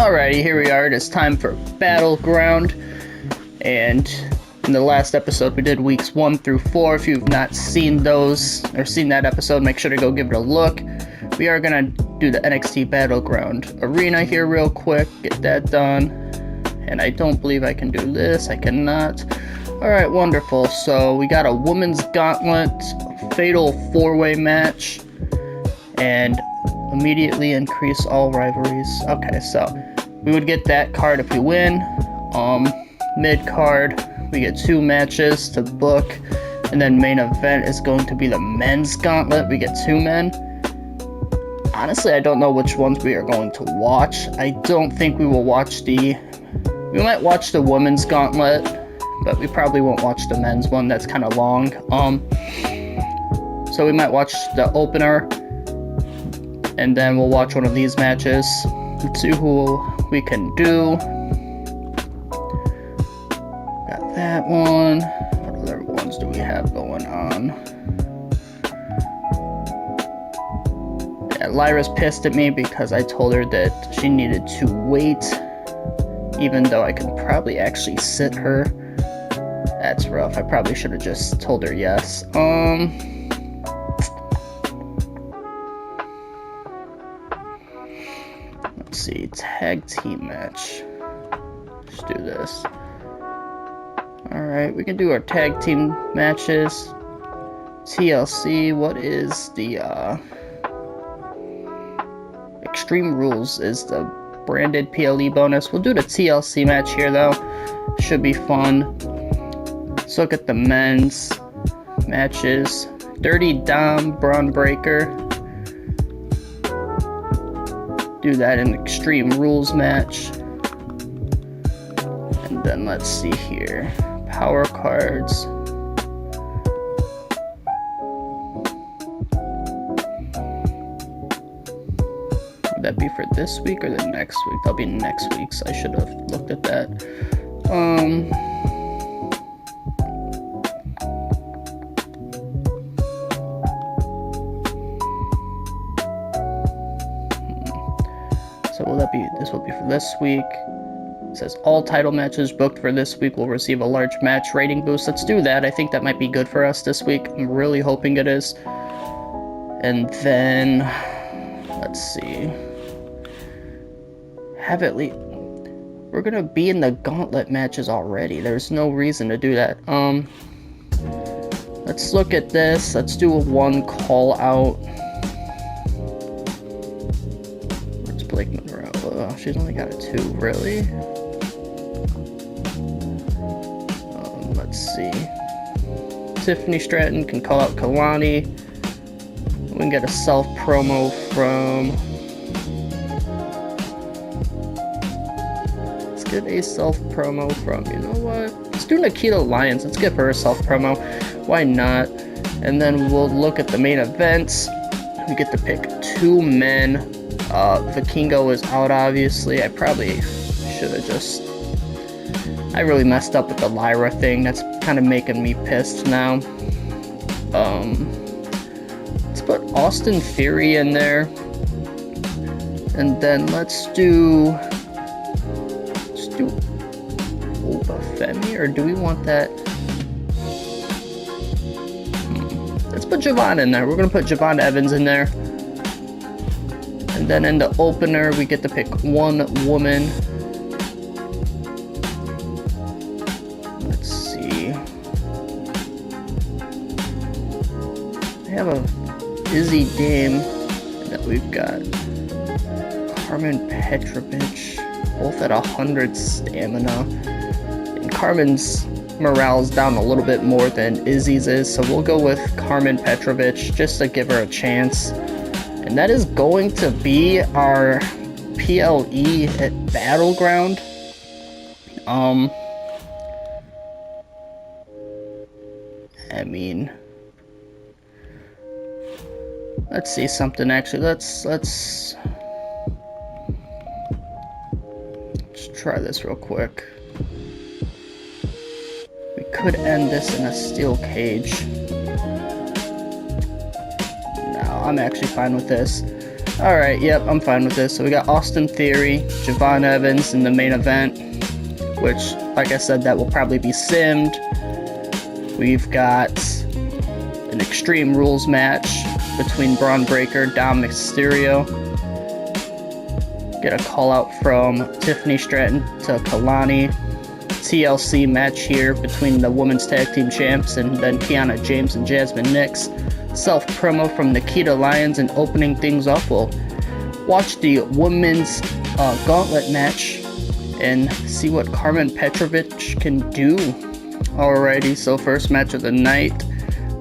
Alrighty, here we are. It is time for Battleground. And in the last episode, we did weeks 1 through 4. If you've not seen those or seen that episode, make sure to go give it a look. We are going to do the NXT Battleground Arena here real quick. Get that done. And I don't believe I can do this. I cannot. Alright, wonderful. So we got a women's gauntlet, fatal 4-way match, and immediately increase all rivalries. Okay, so we would get that card if we win. Mid card, we get 2 matches to book, and then main event is going to be the men's gauntlet. We get 2 men. Honestly, I don't know which ones we are going to watch. I don't think we will watch we might watch the women's gauntlet, but we probably won't watch the men's one. That's kind of long. So we might watch the opener, and then we'll watch one of these matches. Let's see who we can do. Got that one. What other ones do we have going on? Yeah, Lyra's pissed at me because I told her that she needed to wait, even though I could probably actually sit her. That's rough. I probably should have just told her yes. Let's see, tag team match. Let's do this. Alright, we can do our tag team matches. TLC, what is the Extreme Rules is the branded PLE bonus. We'll do the TLC match here though. Should be fun. Let's look at the men's matches. Dirty Dom, Braun Breaker. Do that in Extreme Rules match. And then let's see here. Power cards. Would that be for this week or the next week? That'll be next week's. I should have looked at that. So this will be for this week. It says all title matches booked for this week will receive a large match rating boost. Let's do that. I think that might be good for us this week. I'm really hoping it is. And then let's see. We're gonna be in the gauntlet matches already. There's no reason to do that. Let's look at this. Let's do a 1 call out. Blake Monroe. Oh, she's only got a 2, really? Let's see. Tiffany Stratton can call out Kalani. We can get a self promo from. Let's get a self promo from. You know what? Let's do Nikita Lyons. Let's give her a self promo. Why not? And then we'll look at the main events. We get to pick 2 men. Vikingo is out, obviously. I probably should have just... I really messed up with the Lyra thing. That's kind of making me pissed now. Let's put Austin Theory in there. And then let's do Obafemi, or do we want that? Let's put Javon in there. We're going to put Javon Evans in there. And then in the opener, we get to pick 1 woman. Let's see. I have a Izzy Dame, and then we've got Carmen Petrovic, both at 100 stamina. And Carmen's morale's down a little bit more than Izzy's is, so we'll go with Carmen Petrovic just to give her a chance. And that is going to be our PLE at Battleground. I mean, let's see something actually. Let's try this real quick. We could end this in a steel cage. I'm actually fine with this. Alright, yep, I'm fine with this. So we got Austin Theory, Javon Evans in the main event, which, like I said, that will probably be simmed. We've got an Extreme Rules match between Braun Breaker, Dom Mysterio. Get a call out from Tiffany Stratton to Kalani. TLC match here between the women's tag team champs and then Kiana James and Jasmine Nix. Self promo from Nikita Lyons, and opening things up, we'll watch the women's gauntlet match and see what Carmen Petrovic can do. Alrighty, so first match of the night,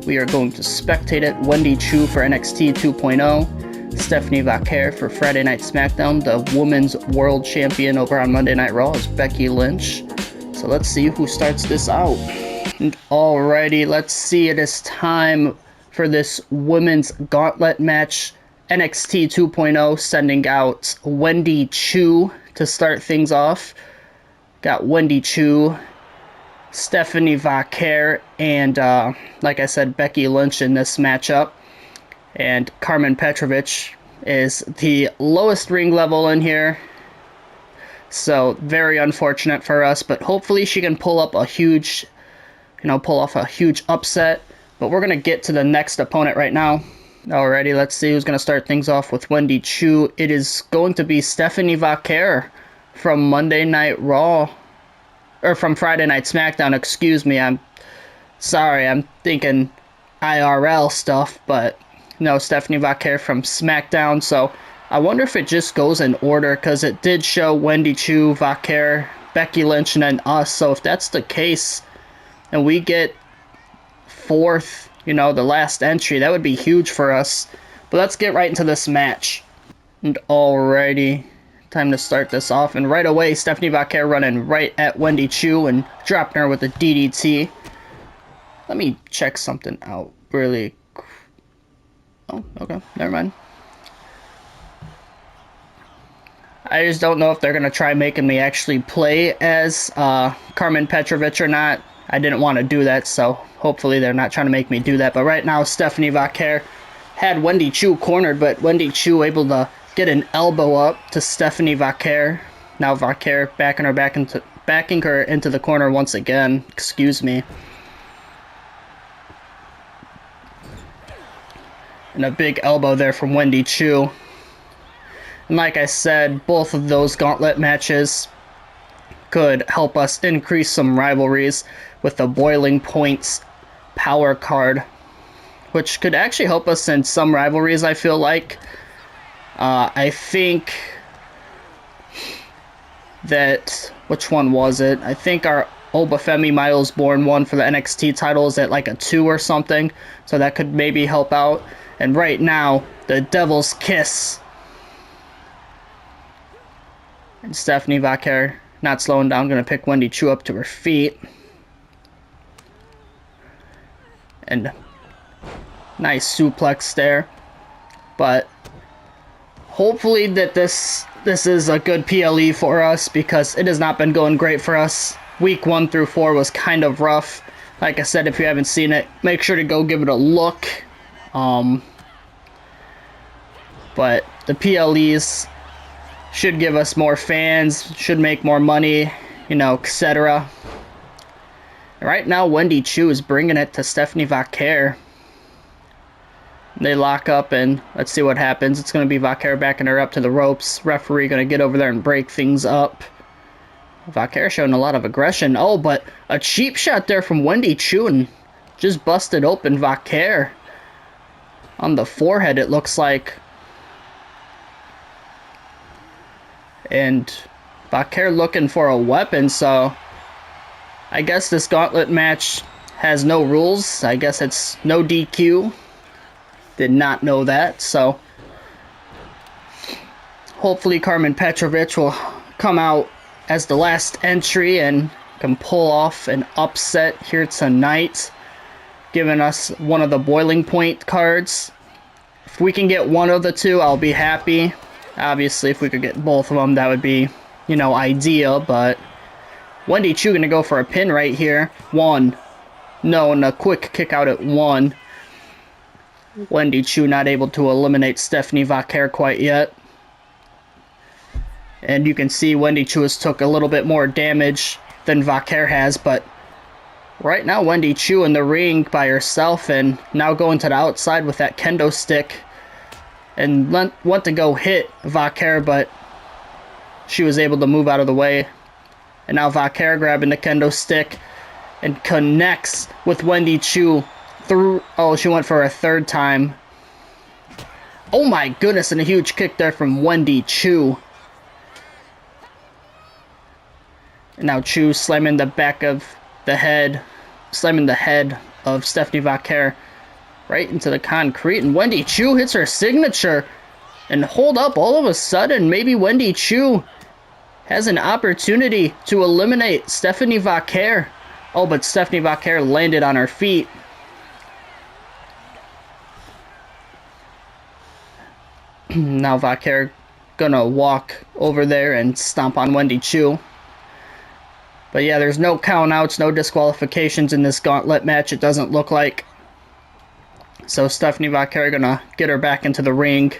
we are going to spectate it. Wendy Choo for NXT 2.0, Stephanie Vaquer for Friday Night SmackDown. The women's world champion over on Monday Night Raw is Becky Lynch. So let's see who starts this out. And alrighty, let's see, it is time for this women's gauntlet match. NXT 2.0 sending out Wendy Choo to start things off. Got Wendy Choo, Stephanie Vaquer, and like I said, Becky Lynch in this matchup. And Carmen Petrovic is the lowest ring level in here. So very unfortunate for us, but hopefully she can pull up a huge, pull off a huge upset. But we're going to get to the next opponent right now. Alrighty, let's see who's going to start things off with Wendy Choo. It is going to be Stephanie Vaquer from Monday Night Raw. Or from Friday Night SmackDown, excuse me. I'm sorry, I'm thinking IRL stuff. But no, Stephanie Vaquer from SmackDown. So I wonder if it just goes in order, because it did show Wendy Choo, Vaquer, Becky Lynch, and then us. So if that's the case, and we get fourth, the last entry, that would be huge for us. But let's get right into this match. And alrighty, time to start this off. And right away, Stephanie Vaquer running right at Wendy Choo and dropping her with a DDT. Let me check something out really. Oh, okay, never mind. I just don't know if they're going to try making me actually play as Carmen Petrovic or not. I didn't want to do that, so hopefully they're not trying to make me do that. But right now, Stephanie Vaquer had Wendy Choo cornered, but Wendy Choo able to get an elbow up to Stephanie Vaquer. Now Vaquer backing her into the corner once again. Excuse me. And a big elbow there from Wendy Choo. And like I said, both of those gauntlet matches could help us increase some rivalries with the Boiling Points power card, which could actually help us in some rivalries, I feel like. I think that, which one was it? I think our Obafemi Miles Born one for the NXT title is at like a 2 or something, so that could maybe help out. And right now, the Devil's Kiss. And Stephanie Vaquer, not slowing down, going to pick Wendy Choo up to her feet. And nice suplex there. But hopefully that this is a good PLE for us, because it has not been going great for us. Week 1 through 4 was kind of rough. Like I said, if you haven't seen it, make sure to go give it a look. But the PLEs should give us more fans, should make more money, etc. Right now, Wendy Choo is bringing it to Stephanie Vaquer. They lock up, and let's see what happens. It's going to be Vaquer backing her up to the ropes. Referee going to get over there and break things up. Vaquer showing a lot of aggression. Oh, but a cheap shot there from Wendy Choo, and just busted open Vaquer on the forehead, it looks like. And Vaquer looking for a weapon, so I guess this gauntlet match has no rules. I guess it's no DQ. Did not know that, so hopefully Carmen Petrovic will come out as the last entry and can pull off an upset here tonight, giving us one of the Boiling Point cards. If we can get one of the two, I'll be happy. Obviously, if we could get both of them, that would be, ideal, but Wendy Choo going to go for a pin right here. 1. No, and a quick kick out at 1. Wendy Choo not able to eliminate Stephanie Vaquer quite yet. And you can see Wendy Choo has took a little bit more damage than Vaquer has, but right now Wendy Choo in the ring by herself and now going to the outside with that kendo stick and went to go hit Vaquer, but she was able to move out of the way. And now Vaquer grabbing the kendo stick and connects with Wendy Choo through. Oh, she went for a third time. Oh my goodness, and a huge kick there from Wendy Choo. And now Choo slamming the back of the head, slamming the head of Stephanie Vaquer right into the concrete. And Wendy Choo hits her signature. And hold up, all of a sudden, maybe Wendy Choo has an opportunity to eliminate Stephanie Vaquer. Oh, but Stephanie Vaquer landed on her feet. Now Vaquer gonna walk over there and stomp on Wendy Choo. But yeah, there's no countouts, no disqualifications in this gauntlet match, it doesn't look like. So Stephanie Vaquer gonna get her back into the ring.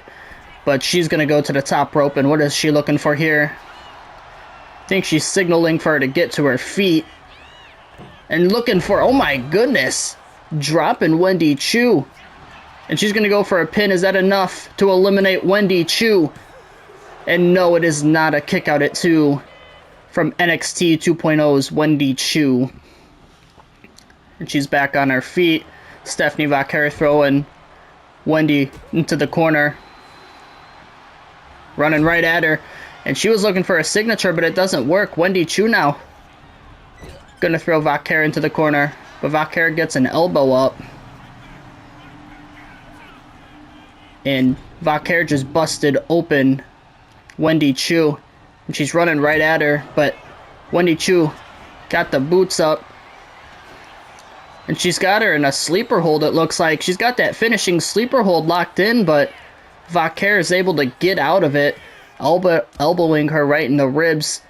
But she's gonna go to the top rope, and what is she looking for here? I think she's signaling for her to get to her feet. And looking for, oh my goodness, dropping Wendy Choo. And she's gonna go for a pin. Is that enough to eliminate Wendy Choo? And no, it is not. A kick out at 2 from NXT 2.0's Wendy Choo. And she's back on her feet. Stephanie Vaquer throwing Wendy into the corner. Running right at her. And she was looking for a signature, but it doesn't work. Wendy Choo now gonna throw Vaquer into the corner. But Vaquer gets an elbow up. And Vaquer just busted open Wendy Choo. And she's running right at her, but Wendy Choo got the boots up. And she's got her in a sleeper hold, it looks like. She's got that finishing sleeper hold locked in, but Vaquer is able to get out of it, elbowing her right in the ribs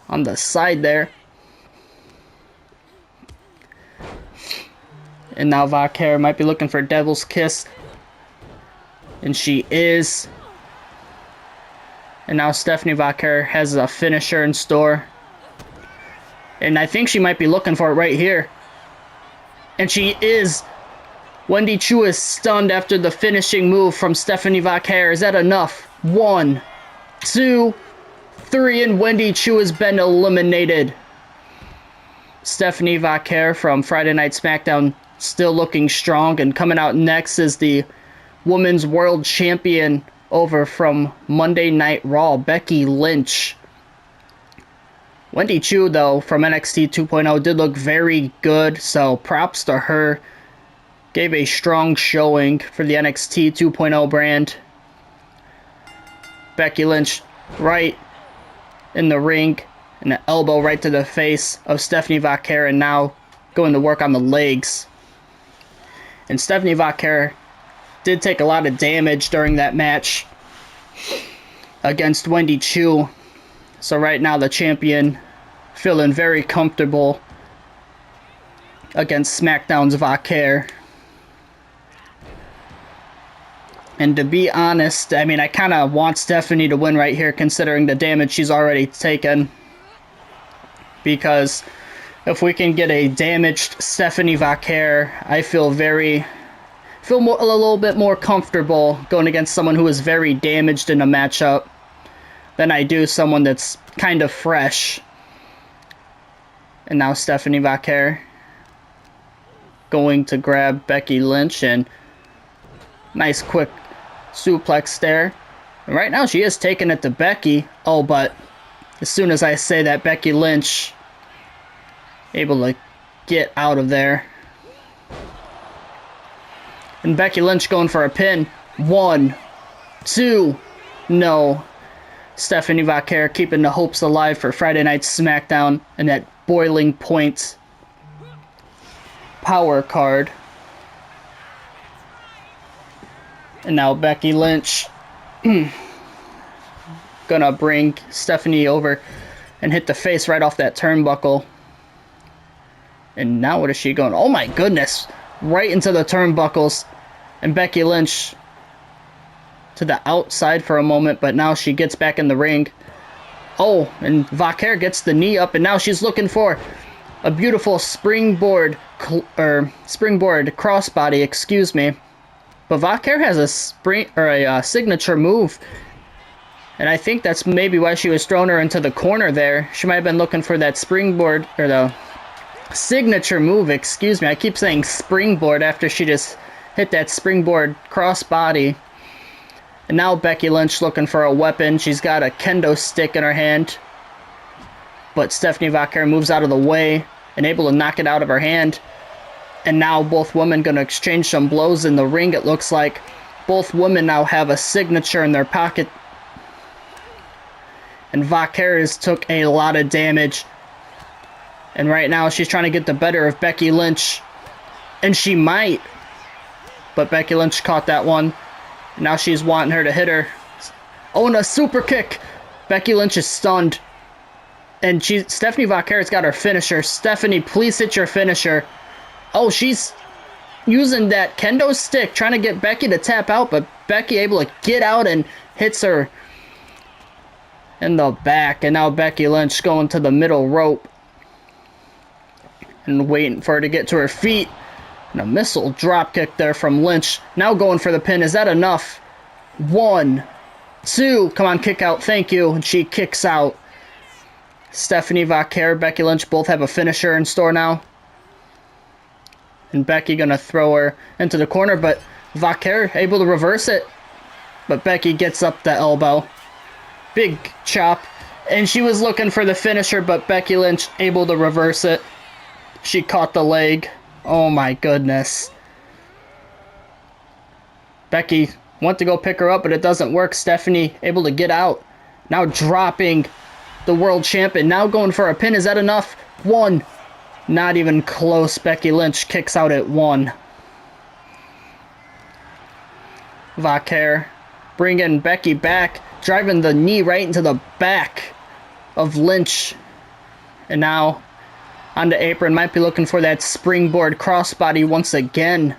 on the side there. And now Vaquer might be looking for Devil's Kiss. And she is. And now Stephanie Vaquer has a finisher in store. And I think she might be looking for it right here. And she is. Wendy Choo is stunned after the finishing move from Stephanie Vaquer. Is that enough? 1, 2, 3, and Wendy Choo has been eliminated. Stephanie Vaquer from Friday Night SmackDown still looking strong, and coming out next is the Women's World Champion over from Monday Night Raw, Becky Lynch. Wendy Choo, though, from NXT 2.0 did look very good, so props to her. Gave a strong showing for the NXT 2.0 brand. Becky Lynch right in the ring, and an elbow right to the face of Stephanie Vaquer, and now going to work on the legs. And Stephanie Vaquer did take a lot of damage during that match against Wendy Choo. So right now the champion feeling very comfortable against SmackDown's Vaquer. And to be honest, I mean, I kind of want Stephanie to win right here considering the damage she's already taken. Because if we can get a damaged Stephanie Vaquer, I feel a little bit more comfortable going against someone who is very damaged in a matchup than I do someone that's kind of fresh. And now Stephanie Vaquer going to grab Becky Lynch, and nice quick suplex there. And right now she is taking it to Becky. Oh, but as soon as I say that, Becky Lynch able to get out of there. And Becky Lynch going for a pin. 1, 2, no. Stephanie Vaquer keeping the hopes alive for Friday Night SmackDown and that boiling point power card. And now Becky Lynch gonna bring Stephanie over and hit the face right off that turnbuckle. And now what is she going? Oh my goodness. Right into the turnbuckles. And Becky Lynch to the outside for a moment, but now she gets back in the ring. Oh, and Vaquer gets the knee up, and now she's looking for a beautiful springboard crossbody, excuse me. But Vaquer has a signature move, and I think that's maybe why she was throwing her into the corner there. She might have been looking for that springboard, or the signature move, excuse me. I keep saying springboard after she just hit that springboard crossbody. And now Becky Lynch looking for a weapon. She's got a kendo stick in her hand, but Stephanie Vaquer moves out of the way and able to knock it out of her hand. And now both women going to exchange some blows in the ring. It looks like both women now have a signature in their pocket. And Vaquer has took a lot of damage. And right now she's trying to get the better of Becky Lynch. And she might. But Becky Lynch caught that one. Now she's wanting her to hit her. Oh, and a super kick. Becky Lynch is stunned. And Stephanie Vaquer's got her finisher. Stephanie, please hit your finisher. Oh, she's using that kendo stick, trying to get Becky to tap out, but Becky able to get out and hits her in the back. And now Becky Lynch going to the middle rope and waiting for her to get to her feet. And a missile drop kick there from Lynch. Now going for the pin. Is that enough? 1, 2. Come on, kick out. Thank you. And she kicks out. Stephanie Vaquer, Becky Lynch both have a finisher in store now. And Becky going to throw her into the corner, but Vaquer able to reverse it. But Becky gets up the elbow. Big chop. And she was looking for the finisher, but Becky Lynch able to reverse it. She caught the leg. Oh my goodness. Becky went to go pick her up, but it doesn't work. Stephanie able to get out. Now dropping the world champion. Now going for a pin. Is that enough? 1. Not even close. Becky Lynch kicks out at 1. Vaquer bringing Becky back. Driving the knee right into the back of Lynch. And now on the apron. Might be looking for that springboard crossbody once again.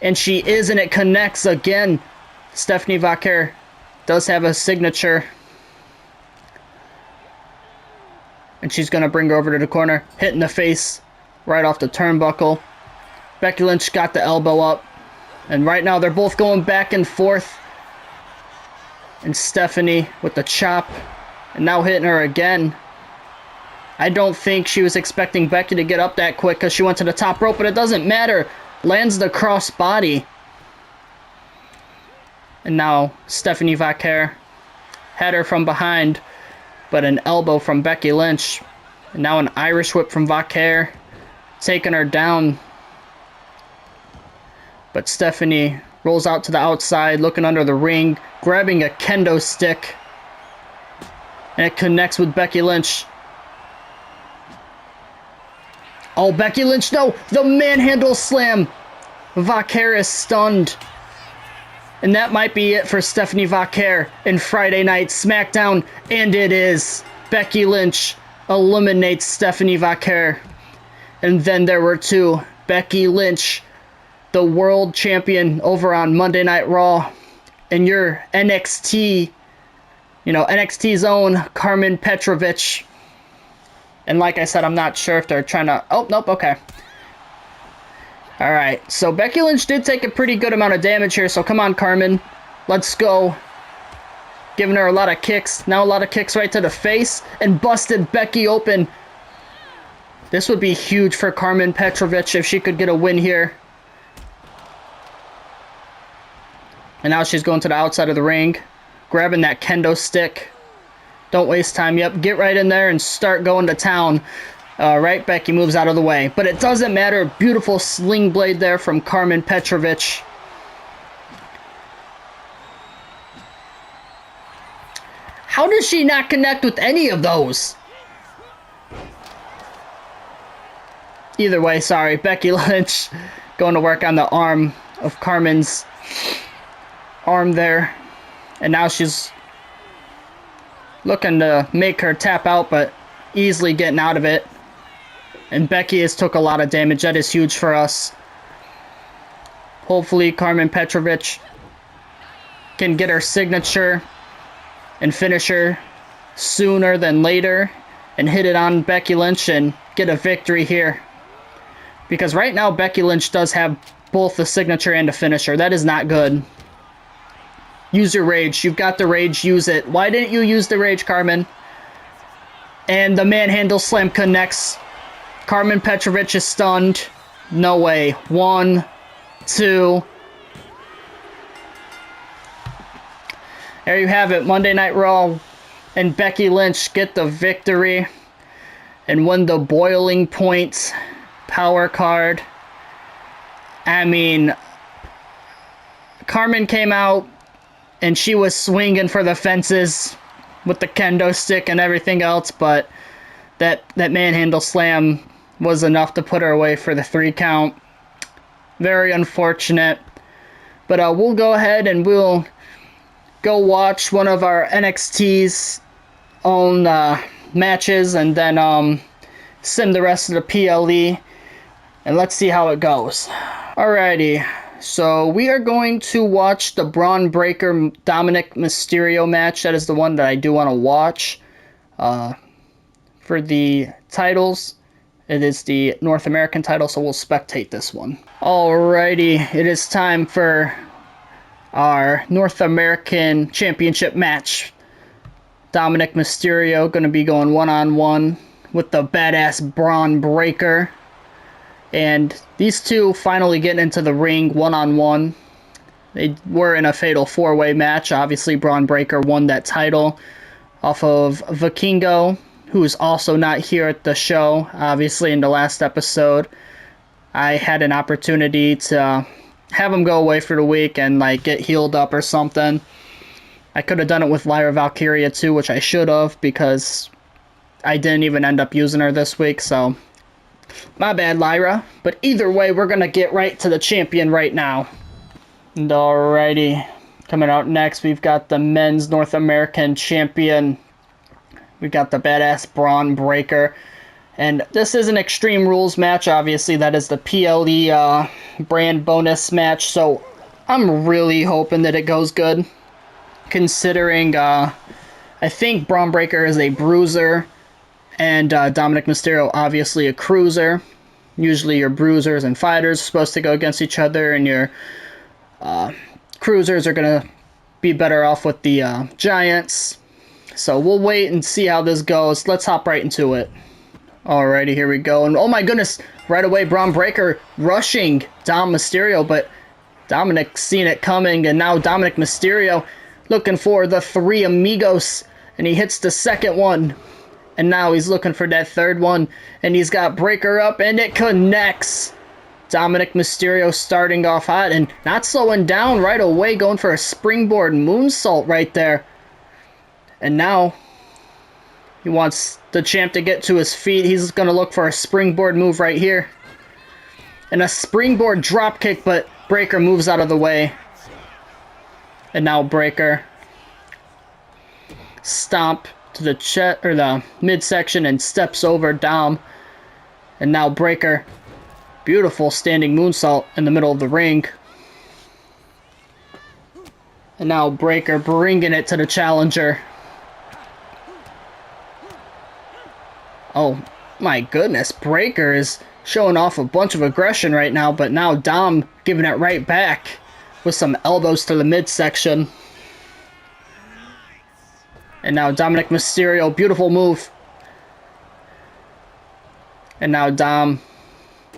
And she is, and it connects again. Stephanie Vaquer does have a signature. And she's going to bring her over to the corner. Hit in the face right off the turnbuckle. Becky Lynch got the elbow up. And right now they're both going back and forth. And Stephanie with the chop. And now hitting her again. I don't think she was expecting Becky to get up that quick because she went to the top rope, but it doesn't matter. Lands the cross body. And now Stephanie Vaquer had her from behind, but an elbow from Becky Lynch. And now an Irish whip from Vaquer, taking her down. But Stephanie rolls out to the outside, looking under the ring, grabbing a kendo stick. And it connects with Becky Lynch. Oh, Becky Lynch, no! The manhandle slam! Vaquer is stunned. And that might be it for Stephanie Vaquer in Friday Night SmackDown. And it is. Becky Lynch eliminates Stephanie Vaquer. And then there were 2. Becky Lynch, the world champion over on Monday Night Raw. And your NXT's own Carmen Petrovich. And like I said, I'm not sure if they're trying to... Oh, nope, okay. Alright, so Becky Lynch did take a pretty good amount of damage here, so come on, Carmen. Let's go. Giving her a lot of kicks. Now a lot of kicks right to the face. And busted Becky open. This would be huge for Carmen Petrovich if she could get a win here. And now she's going to the outside of the ring. Grabbing that kendo stick. Don't waste time. Yep, get right in there and start going to town. Right, Becky moves out of the way. But it doesn't matter. Beautiful sling blade there from Carmen Petrovich. How does she not connect with any of those? Either way, sorry. Becky Lynch going to work on the arm of Carmen's arm there. And now she's looking to make her tap out, but easily getting out of it. And Becky has took a lot of damage. That is huge for us. Hopefully Carmen Petrovic can get her signature and finish her sooner than later and hit it on Becky Lynch and get a victory here. Because right now Becky Lynch does have both the signature and a finisher. That is not good. Use your rage. You've got the rage. Use it. Why didn't you use the rage, Carmen? And the manhandle slam connects. Carmen Petrovic is stunned. No way. 1, 2. There you have it. Monday Night Raw and Becky Lynch get the victory and win the Boiling Point power card. I mean, Carmen came out and she was swinging for the fences with the kendo stick and everything else, but that manhandle slam was enough to put her away for the 3 count. Very unfortunate. But we'll go ahead and we'll go watch one of our NXT's own matches and then sim the rest of the PLE, and let's see how it goes. Alrighty, so we are going to watch the Braun Breaker Dominic Mysterio match. That is the one that I do want to watch. For the titles, it is the North American title, so we'll spectate this one. Alrighty, it is time for our North American Championship match. Dominic Mysterio going to be going one-on-one with the badass Braun Breaker. And these two finally getting into the ring one-on-one. They were in a fatal 4-way match. Obviously, Braun Breaker won that title off of Vikingo, who is also not here at the show. Obviously, in the last episode, I had an opportunity to have him go away for the week and like get healed up or something. I could have done it with Lyra Valkyria too, which I should have, because I didn't even end up using her this week, so my bad, Lyra. But either way, we're gonna get right to the champion right now. And alrighty, coming out next, we've got the men's North American champion. We've got the badass Braun Breaker. And this is an Extreme Rules match. Obviously, that is the PLE brand bonus match. So I'm really hoping that it goes good, considering I think Braun Breaker is a bruiser and Dominic Mysterio obviously a cruiser. Usually your bruisers and fighters are supposed to go against each other, and your cruisers are going to be better off with the Giants. So we'll wait and see how this goes. Let's hop right into it. Alrighty, here we go. And oh my goodness, right away Braun Breaker rushing Dom Mysterio, but Dominic seeing it coming, and now Dominic Mysterio looking for the 3 amigos, and he hits the second one. And now he's looking for that third one, and he's got Breaker up, and it connects. Dominic Mysterio starting off hot and not slowing down right away, going for a springboard moonsault right there. And now he wants the champ to get to his feet. He's going to look for a springboard move right here. And a springboard drop kick, but Breaker moves out of the way. And now Breaker stomp to the chest or the midsection and steps over Dom. And now Breaker, beautiful standing moonsault in the middle of the ring. And now Breaker bringing it to the challenger. Oh my goodness, Breaker is showing off a bunch of aggression right now, but now Dom giving it right back with some elbows to the midsection. And now Dominic Mysterio, beautiful move. And now Dom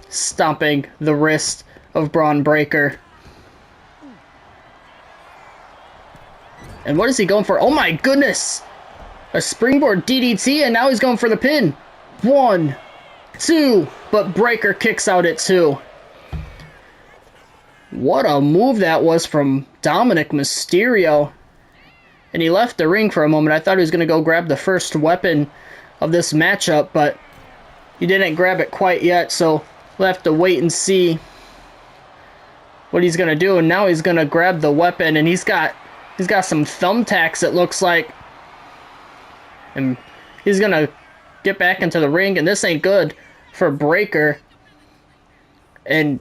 stomping the wrist of Braun Breaker. And what is he going for? Oh my goodness! A springboard DDT, and now he's going for the pin. 1, 2, but Breaker kicks out at 2. What a move that was from Dominic Mysterio. And he left the ring for a moment. I thought he was going to go grab the first weapon of this matchup, but he didn't grab it quite yet, so we'll have to wait and see what he's going to do. And now he's going to grab the weapon, and he's got some thumbtacks, it looks like. And he's going to get back into the ring, and this ain't good for Breaker. And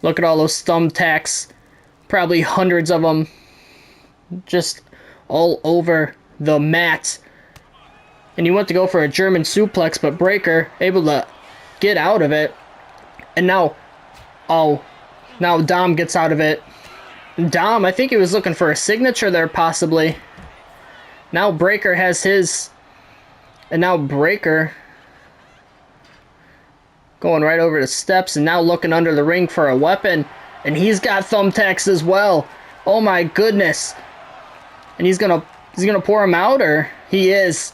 Look at all those thumbtacks. Probably hundreds of them. Just all over the mat. And he went to go for a German suplex, but Breaker able to get out of it. And now, now Dom gets out of it. Dom, I think he was looking for a signature there, possibly. Now Breaker has his. And now Breaker going right over the steps and now looking under the ring for a weapon. And he's got thumbtacks as well. Oh my goodness. And he's gonna pour him out, or he is.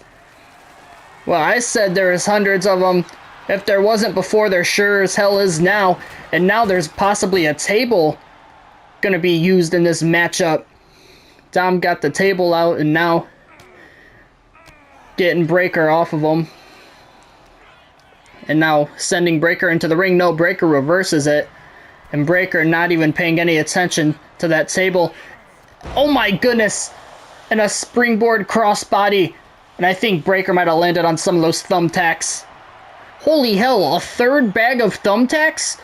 Well, I said there was hundreds of them. If there wasn't before, there sure as hell is now. And now there's possibly a table going to be used in this matchup. Dom got the table out and now getting Breaker off of him. And now sending Breaker into the ring. No, Breaker reverses it. And Breaker not even paying any attention to that table. Oh my goodness. And a springboard crossbody. And I think Breaker might have landed on some of those thumbtacks. Holy hell, a third bag of thumbtacks?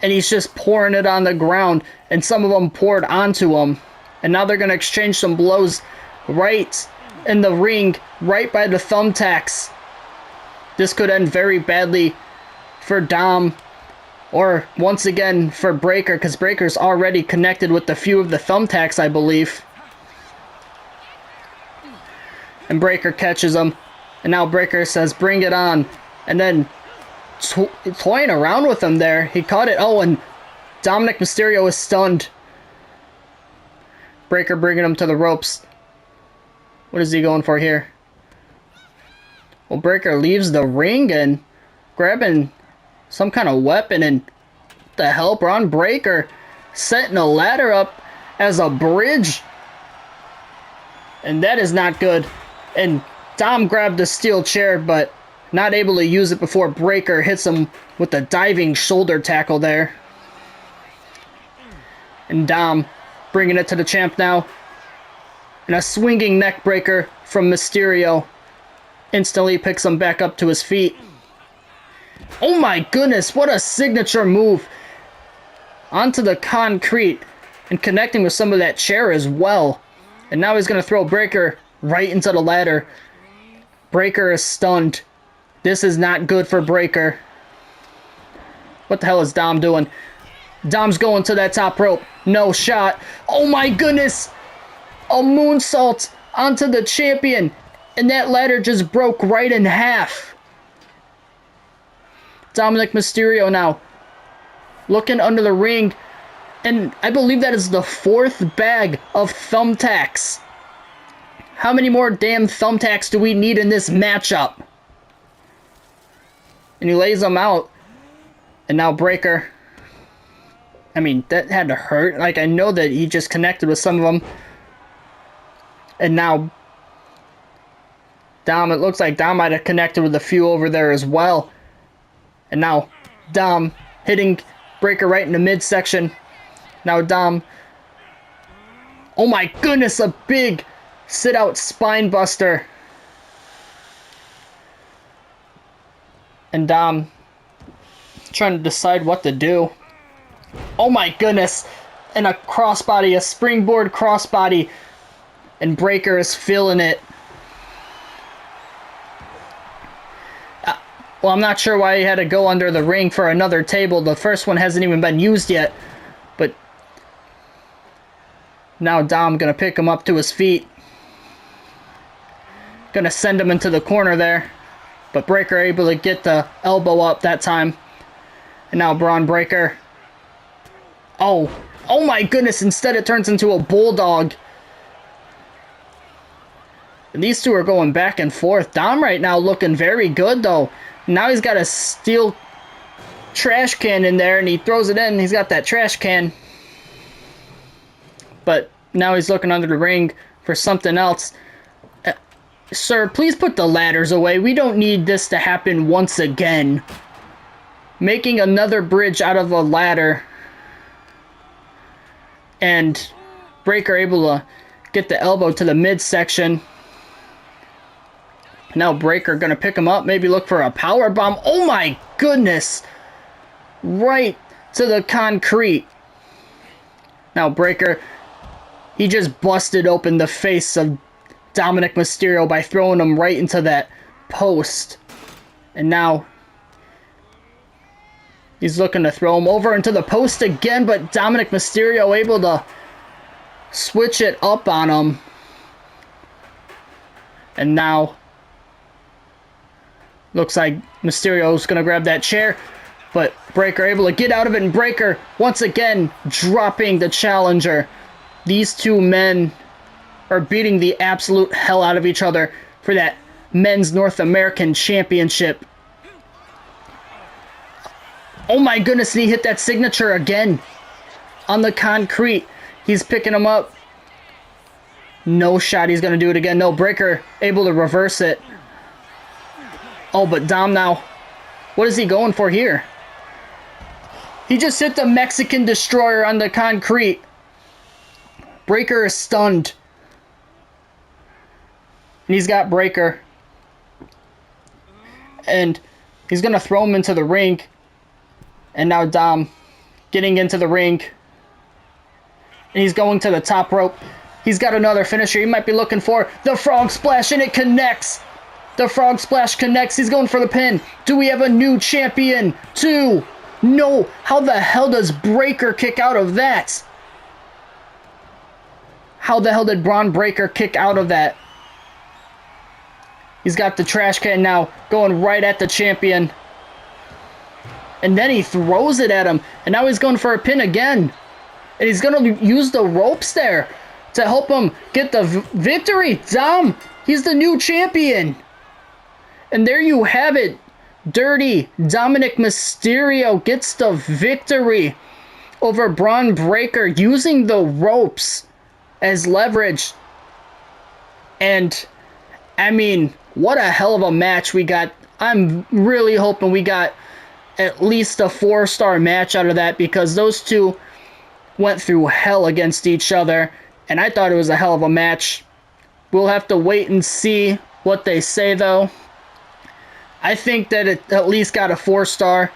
And he's just pouring it on the ground. And some of them poured onto him. And now they're going to exchange some blows right in the ring, right by the thumbtacks. This could end very badly for Dom. Or, once again, for Breaker, because Breaker's already connected with a few of the thumbtacks, I believe. And Breaker catches him. And now Breaker says, bring it on. And then, toying around with him there. He caught it. Oh, and Dominic Mysterio is stunned. Breaker bringing him to the ropes. What is he going for here? Well, Breaker leaves the ring and grabbing some kind of weapon, and what the hell, Braun Breaker setting a ladder up as a bridge. And that is not good. And Dom grabbed the steel chair, but not able to use it before Breaker hits him with a diving shoulder tackle there. And Dom bringing it to the champ now. And a swinging neck breaker from Mysterio. Instantly picks him back up to his feet. Oh my goodness, what a signature move. Onto the concrete and connecting with some of that chair as well. And now he's going to throw Breaker right into the ladder. Breaker is stunned. This is not good for Breaker. What the hell is Dom doing? Dom's going to that top rope. No shot. Oh my goodness. A moonsault onto the champion. And that ladder just broke right in half. Dominic Mysterio now looking under the ring. And I believe that is the fourth bag of thumbtacks. How many more damn thumbtacks do we need in this matchup? And he lays them out. And now Breaker. I mean, that had to hurt. Like, I know that he just connected with some of them. And now Dom, it looks like Dom might have connected with a few over there as well. And now Dom hitting Breaker right in the midsection. Now Dom. Oh my goodness, a big sit-out spine buster. And Dom trying to decide what to do. Oh my goodness. And a crossbody, a springboard crossbody. And Breaker is feeling it. Well, I'm not sure why he had to go under the ring for another table. The first one hasn't even been used yet. But now Dom gonna pick him up to his feet. Gonna send him into the corner there. But Breaker able to get the elbow up that time. And now Braun Breaker. Oh my goodness, instead it turns into a bulldog. And these two are going back and forth. Dom right now looking very good though. Now he's got a steel trash can in there and he throws it in. He's got that trash can. But now he's looking under the ring for something else. Sir, please put the ladders away. We don't need this to happen once again. Making another bridge out of a ladder. And Breaker able to get the elbow to the midsection. Now Breaker gonna pick him up, maybe look for a power bomb. Oh my goodness! right to the concrete. Now Breakker, he just busted open the face of Dominic Mysterio by throwing him right into that post. And now he's looking to throw him over into the post again, but Dominic Mysterio able to switch it up on him. And now looks like Mysterio's going to grab that chair, but Breakker able to get out of it, and Breakker once again dropping the challenger. These two men are beating the absolute hell out of each other for that Men's North American Championship. Oh my goodness, and he hit that signature again on the concrete. He's picking him up. No shot, he's going to do it again. No, Breakker able to reverse it. Oh, but Dom now, what is he going for here? He just hit the Mexican Destroyer on the concrete. Breakker is stunned. And he's got Breakker. And he's going to throw him into the ring. And now Dom getting into the ring. And he's going to the top rope. He's got another finisher he might be looking for. The frog splash, and it connects. The frog splash connects. He's going for the pin. Do we have a new champion? 2. No. How the hell does Breakker kick out of that? How the hell did Braun Breakker kick out of that? He's got the trash can now going right at the champion. And then he throws it at him. And now he's going for a pin again. And he's going to use the ropes there to help him get the victory. Dom, he's the new champion. And there you have it. Dirty Dominic Mysterio gets the victory over Braun Breakker using the ropes as leverage. And, I mean, what a hell of a match we got. I'm really hoping we got at least a 4-star match out of that, because those two went through hell against each other. And I thought it was a hell of a match. We'll have to wait and see what they say, though. I think that it at least got a 4-star.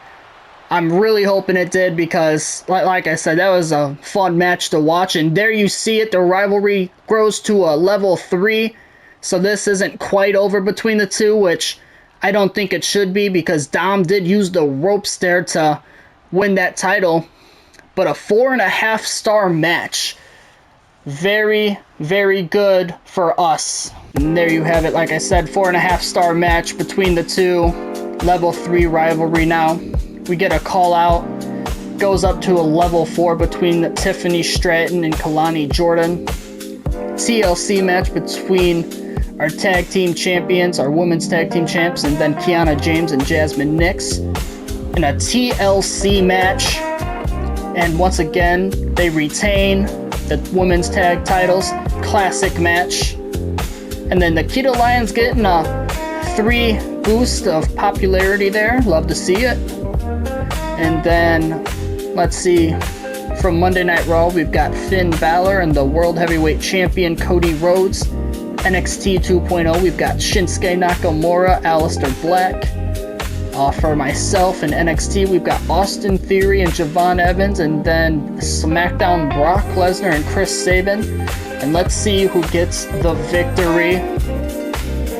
I'm really hoping it did, because, like I said, that was a fun match to watch. And there you see it. The rivalry grows to a level 3. So this isn't quite over between the two, which I don't think it should be, because Dom did use the ropes there to win that title. But a 4.5-star match. Very, very good for us. And there you have it. Like I said, 4.5-star match between the two. Level 3 rivalry now. We get a call out. Goes up to a level 4 between Tiffany Stratton and Kalani Jordan. TLC match between our tag team champions, our women's tag team champs, and then Kiana James and Jasmine Nix. In a TLC match. And once again, they retain the women's tag titles. Classic match. And then Nikita Lyons getting a 3 boost of popularity there. Love to see it. And then, let's see, from Monday Night Raw, we've got Finn Balor and the World Heavyweight Champion Cody Rhodes. NXT 2.0, we've got Shinsuke Nakamura, Aleister Black. For myself in NXT, we've got Austin Theory and Javon Evans, and then SmackDown, Brock Lesnar and Chris Sabin. And let's see who gets the victory.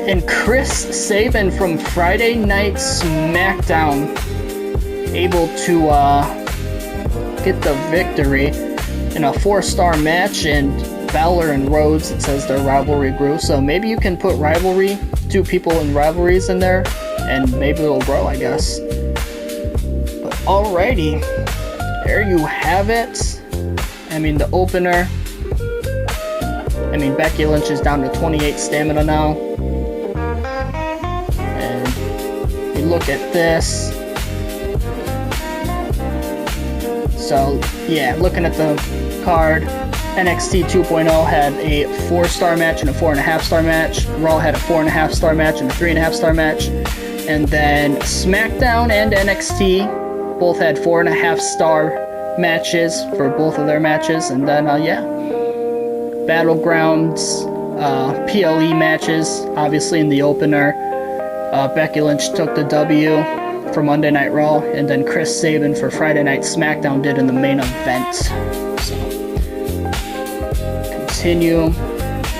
And Chris Sabin from Friday Night SmackDown, able to get the victory in a 4-star match. And Balor and Rhodes, it says their rivalry grew. So maybe you can put rivalry, 2 people in rivalries in there, and maybe it'll grow, I guess. But alrighty, there you have it. I mean, the opener. I mean, Becky Lynch is down to 28 stamina now. And you look at this. So, yeah, looking at the card, NXT 2.0 had a 4-star match and a 4.5-star match. Raw had a 4.5-star match and a 3.5-star match. And then SmackDown and NXT both had 4.5-star matches for both of their matches. And then, yeah, BattleGrounds, PLE matches, obviously in the opener. Becky Lynch took the W. for Monday Night Raw, and then Chris Sabin for Friday Night SmackDown did in the main event. So, continue.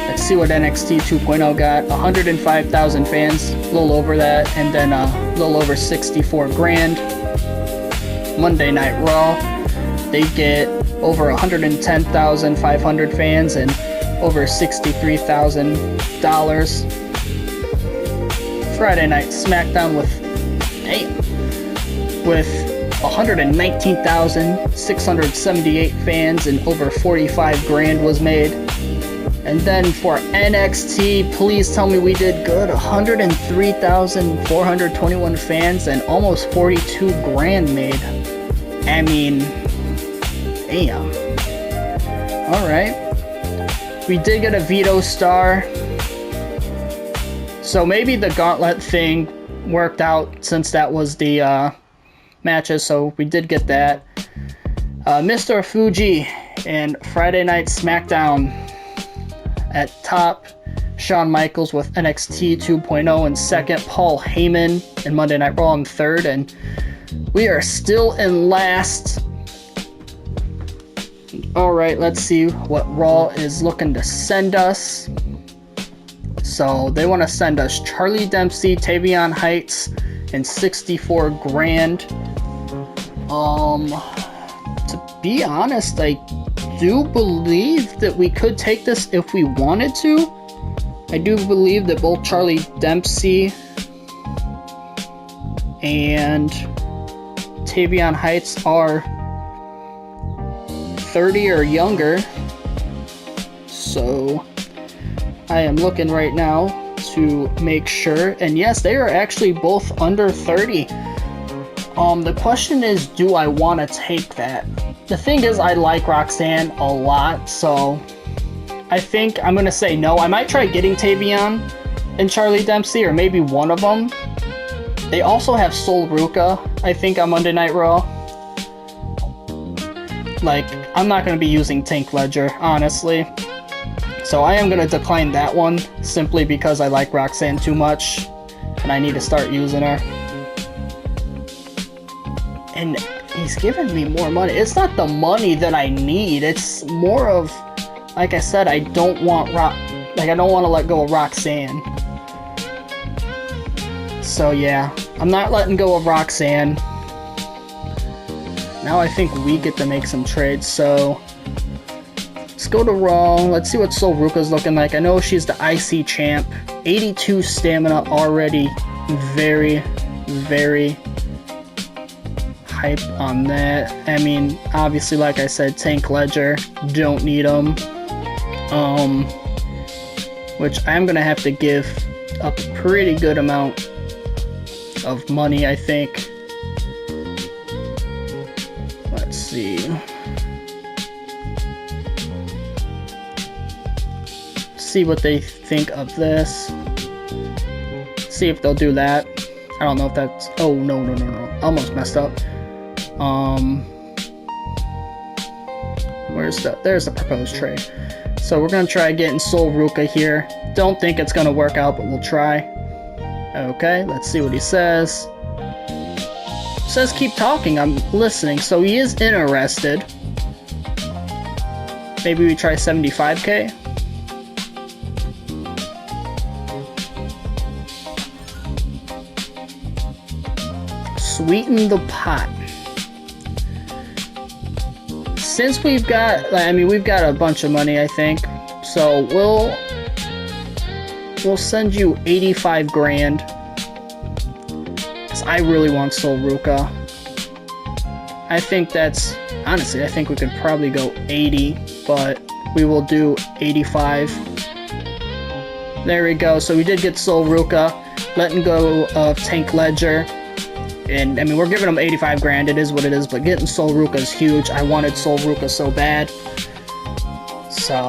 Let's see what NXT 2.0 got. 105,000 fans, a little over that, and then a little over 64 grand. Monday Night Raw, they get over 110,500 fans and over $63,000. Friday Night SmackDown with 119,678 fans and over 45 grand was made. And then for NXT, please tell me we did good. 103,421 fans and almost 42 grand made. I mean, damn. Alright. We did get a veto star. So maybe the gauntlet thing worked out since that was the matches. So we did get that. Mr. Fuji and Friday Night SmackDown at top. Shawn Michaels with NXT 2.0 in second. Paul Heyman and Monday Night Raw in third. And we are still in last. Alright, let's see what Raw is looking to send us. So they want to send us Charlie Dempsey, Tavion Heights, and 64 grand. To be honest, I do believe that we could take this if we wanted to. I do believe that both Charlie Dempsey and Tavion Heights are 30 or younger. So I am looking right now to make sure. And yes, they are actually both under 30. The question is, do I want to take that? The thing is, I like Roxanne a lot, so I think I'm going to say no. I might try getting Tavion and Charlie Dempsey, or maybe one of them. They also have Sol Ruca, I think, on Monday Night Raw. Like, I'm not going to be using Tank Ledger, honestly. So I am going to decline that one, simply because I like Roxanne too much, and I need to start using her. And he's giving me more money. It's not the money that I need. It's more of, like I said, I don't want I don't want to let go of Roxanne. So yeah, I'm not letting go of Roxanne. Now I think we get to make some trades. So let's go to Raw. Let's see what Sol Ruca's looking like. I know she's the IC champ. 82 stamina already. Very, very hype on that. I mean, obviously, like I said, Tank Ledger, don't need him. Which I'm gonna have to give a pretty good amount of money, I think. Let's see. See what they think of this. See if they'll do that. I don't know if that's... Oh, no. Almost messed up. There's the proposed trade. So we're gonna try getting Sol Ruca here. Don't think it's gonna work out, but we'll try. Okay, let's see what he says. Says keep talking, I'm listening. So he is interested. Maybe we try 75k. Sweeten the pot. Since we've got, we've got a bunch of money, I think. So we'll send you 85 grand. Cause I really want Sol Ruca. I think that's, honestly, I think we could probably go 80, but we will do 85. There we go. So we did get Sol Ruca, letting go of Tank Ledger. And, I mean, we're giving him 85 grand. It is what it is. But getting Sol Ruca is huge. I wanted Sol Ruca so bad. So,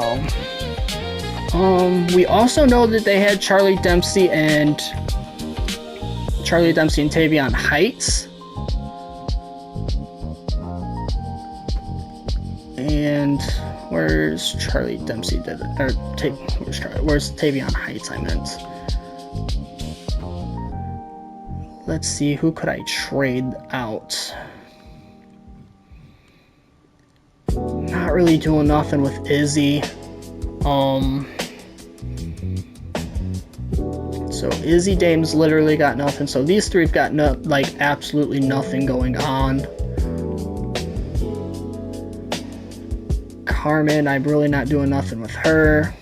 we also know that they had Charlie Dempsey and Tavion Heights. And where's Charlie Dempsey? Where's Tavion Heights? I meant. Let's see, who could I trade out? Not really doing nothing with Izzy. So Izzy Dame's literally got nothing. So these three have got like absolutely nothing going on. Carmen, I'm really not doing nothing with her.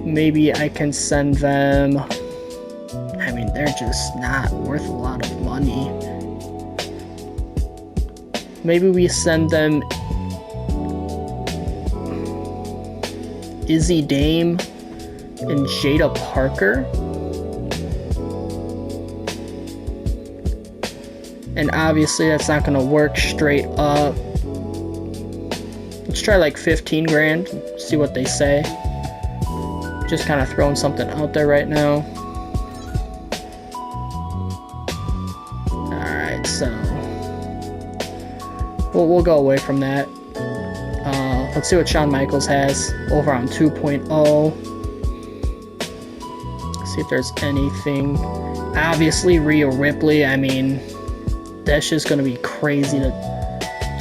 Maybe I can send them. I mean, they're just not worth a lot of money. Maybe we send them Izzy Dame and Jada Parker. And obviously that's not gonna work straight up. Let's try like 15 grand, see what they say. Just kind of throwing something out there right now. Alright, so we'll go away from that. Let's see what Shawn Michaels has over on 2.0. See if there's anything. Obviously, Rhea Ripley. I mean, that's just gonna be crazy to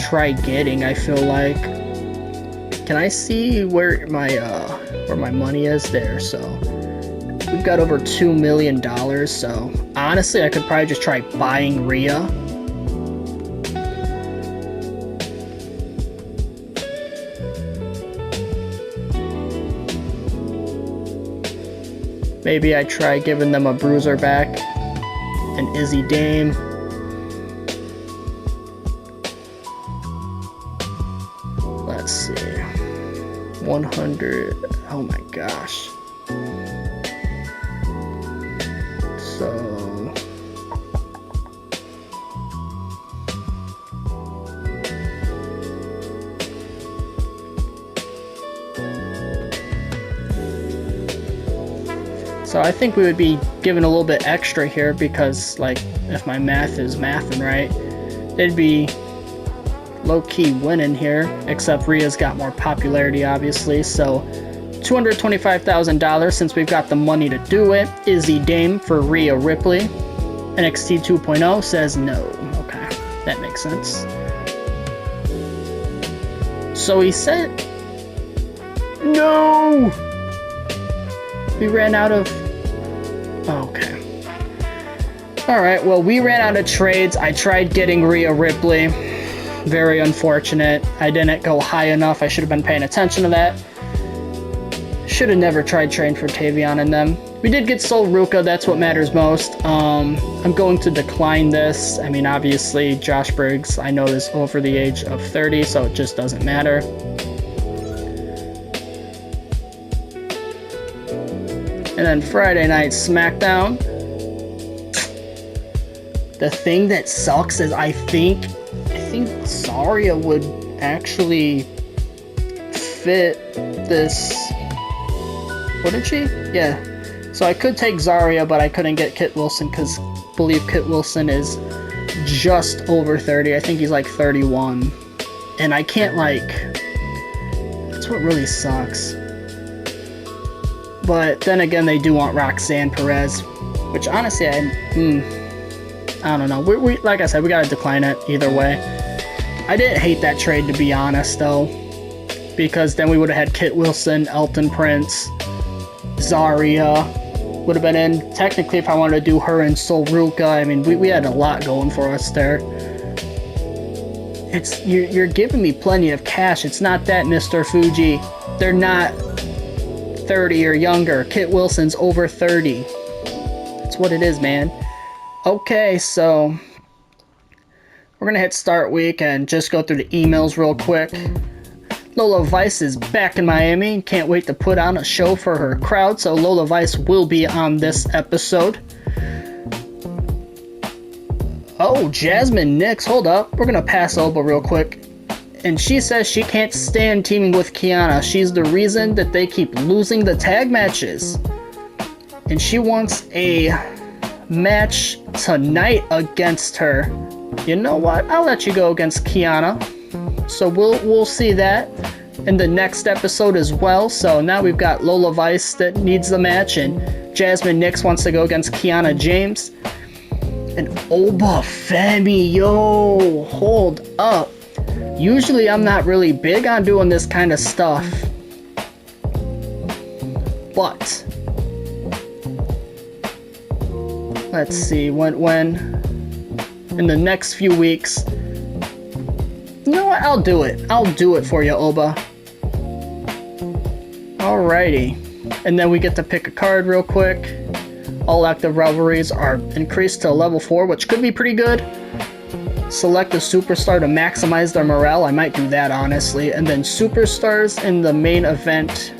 try getting. I feel like. Can I see where my money is there? So we've got over $2 million. So honestly, I could probably just try buying Rhea. Maybe I try giving them a bruiser back, an Izzy Dame. Let's see, 100. Oh my gosh. So I think we would be giving a little bit extra here because, like, if my math is mathing right, they'd be low-key winning here, except Rhea's got more popularity, obviously. So $225,000 since we've got the money to do it. Izzy Dame for Rhea Ripley. NXT 2.0 says no. Okay, that makes sense. So he said no. We ran out of... Okay. Alright, well, we ran out of trades. I tried getting Rhea Ripley. Very unfortunate. I didn't go high enough. I should have been paying attention to that. Should have never tried trading for Tavion and them. We did get Sol Ruca. That's what matters most. I'm going to decline this. I mean, obviously, Josh Briggs, I know, is over the age of 30, so it just doesn't matter. And then Friday Night SmackDown. The thing that sucks is I think Zarya would actually fit this. Wouldn't she? Yeah. So I could take Zarya, but I couldn't get Kit Wilson because I believe Kit Wilson is just over 30. I think he's like 31. And I can't, like... That's what really sucks. But then again, they do want Roxanne Perez, which honestly, I don't know. We like I said, we gotta decline it either way. I didn't hate that trade, to be honest, though, because then we would have had Kit Wilson, Elton Prince, Zarya would have been in. Technically, if I wanted to do her and Sol Ruca, I mean, we had a lot going for us there. You're giving me plenty of cash. It's not that, Mr. Fuji. They're not 30 or younger. Kit Wilson's over 30. That's what it is, man. Okay, so we're gonna hit start week and just go through the emails real quick. Lola Vice is back in Miami. Can't wait to put on a show for her crowd, so Lola Vice will be on this episode. Oh, Jasmine Nix, hold up. We're gonna pass over real quick. And she says she can't stand teaming with Kiana. She's the reason that they keep losing the tag matches. And she wants a match tonight against her. You know what? I'll let you go against Kiana. So we'll see that. in the next episode as well. So now we've got Lola Vice that needs the match, and Jasmine Nix wants to go against Kiana James. And Oba Femi, yo, hold up. Usually I'm not really big on doing this kind of stuff, but let's see, when in the next few weeks, you know what, I'll do it for you, Oba. Alrighty, and then we get to pick a card real quick. All active rivalries are increased to level 4, which could be pretty good. Select a superstar to maximize their morale. I might do that, honestly. And then superstars in the main event.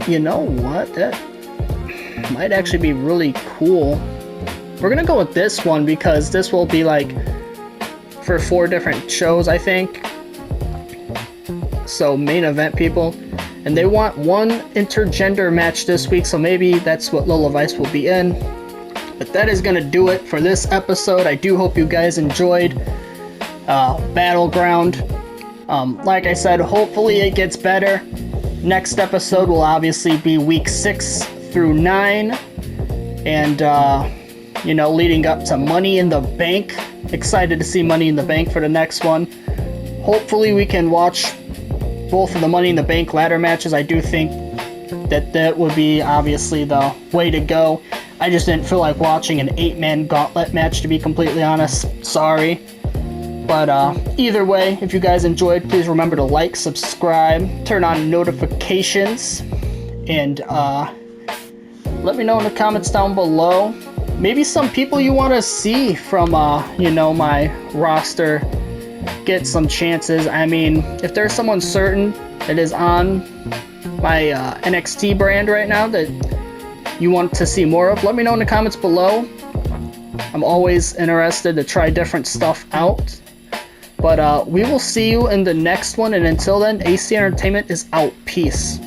You know what? That might actually be really cool. We're gonna go with this one because this will be like for 4 different shows, I think. So main event people. And they want one intergender match this week, so maybe that's what Lola Vice will be in. But that is going to do it for this episode. I do hope you guys enjoyed Battleground. Like I said, hopefully it gets better. Next episode will obviously be week 6 through 9. And, you know, leading up to Money in the Bank. Excited to see Money in the Bank for the next one. Hopefully we can watch both of the Money in the Bank ladder matches. I do think that would be obviously the way to go. I just didn't feel like watching an 8-man gauntlet match, to be completely honest. Sorry. But either way, if you guys enjoyed, please remember to like, subscribe, turn on notifications, and let me know in the comments down below. Maybe some people you want to see from, you know, my roster get some chances. I mean, if there's someone certain that is on my NXT brand right now that you want to see more of, let me know in the comments below. I'm always interested to try different stuff out. But we will see you in the next one, and until then, AC Entertainment is out. Peace.